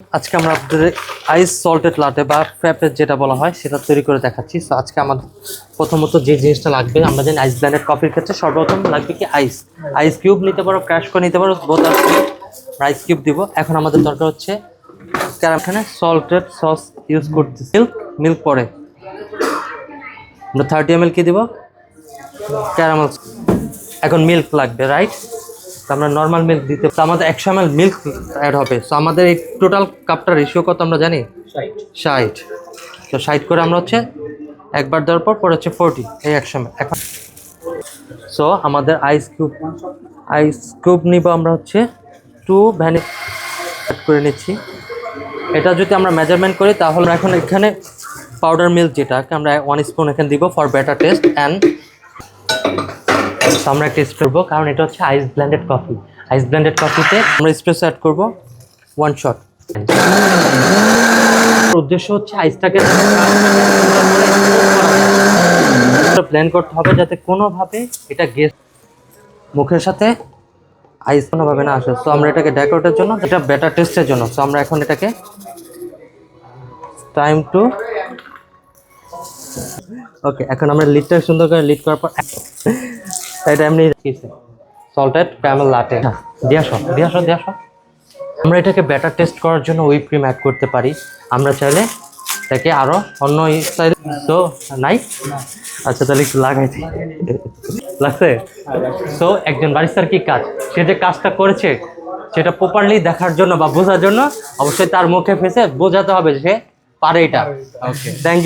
আজকে আমরা আপনাদের আইস সল্টেড লাটে বা ফ্র্যাপেজ যেটা বলা হয় সেটা তৈরি করে দেখাচ্ছি। সো আজকে আমাদের প্রথমত যে জিনিসটা লাগবে, আমরা জানি আইস ব্লেন্ডেড কফির ক্ষেত্রে সর্বপ্রথম লাগবে কি আইস। আইস কিউব নিতে পারো, ক্র্যাশ করে নিতে পারো, বোথ আর আইস কিউব দিব। এখন আমাদের দরকার হচ্ছে এখানে সল্টেড সস ইউজ করতে, মিল্ক পরে আমরা 30 ml কি দিব, ক্যারামেল। এখন মিল্ক লাগবে, রাইট? তো আমরা নর্মাল মিল্ক দিতে, তো আমাদের 100 ml মিল্ক অ্যাড হবে। সো আমাদের এই টোটাল কাপটা রেশিও কত আমরা জানি, 60। তো 60 করে আমরা হচ্ছে একবার দেওয়ার পর হচ্ছে 40, এই 100 ml। এখন সো আমাদের আইস কিউব নিব আমরা হচ্ছে 2 ভ্যানিলা অ্যাড করে নিচ্ছি। এটা যদি আমরা মেজারমেন্ট করি তাহলে এখন এখানে পাউডার মিল্ক যেটাকে আমরা 1 স্পুন এখানে দিব ফর বেটার টেস্ট। অ্যান্ড আমরা টেস্ট করবো, কারণ এটা হচ্ছে আইস ব্লেন্ডেড কফি। আইস ব্লেন্ডেড কফিতে আমরা এসপ্রেসো অ্যাড করবো 1 শট। উদ্দেশ্য হচ্ছে আইসটাকে ব্লেন্ড করতে হবে যাতে কোনোভাবে এটা গেস মুখের সাথে আইস কোনোভাবে না আসে। সো আমরা এটাকে ডেকোরেটের জন্য, এটা বেটার টেস্টের জন্য। সো আমরা এখন এটাকে টাইম টু ওকে, এখন আমরা লিডটা সুন্দর করে লিড করার পর এটা এমনি সল্টেড ক্যারামেল লাটে দিয়ে আসো। আমরা এটাকে বেটার টেস্ট করার জন্য হুইপ ক্রিম অ্যাড করতে পারি। আমরা চাইলে এটাকে আরও অন্য স্টাইল, তো নাই আচ্ছা তাহলে একটু লাগাইছি লাগছে। সো একজন বারিস্তার কি কাজ, সে যে কাজটা করেছে সেটা প্রপারলি দেখার জন্য বা বোঝার জন্য অবশ্যই তার মুখে ফেসে বোঝাতে হবে যে সে পারে এটা। ওকে, থ্যাংক ইউ।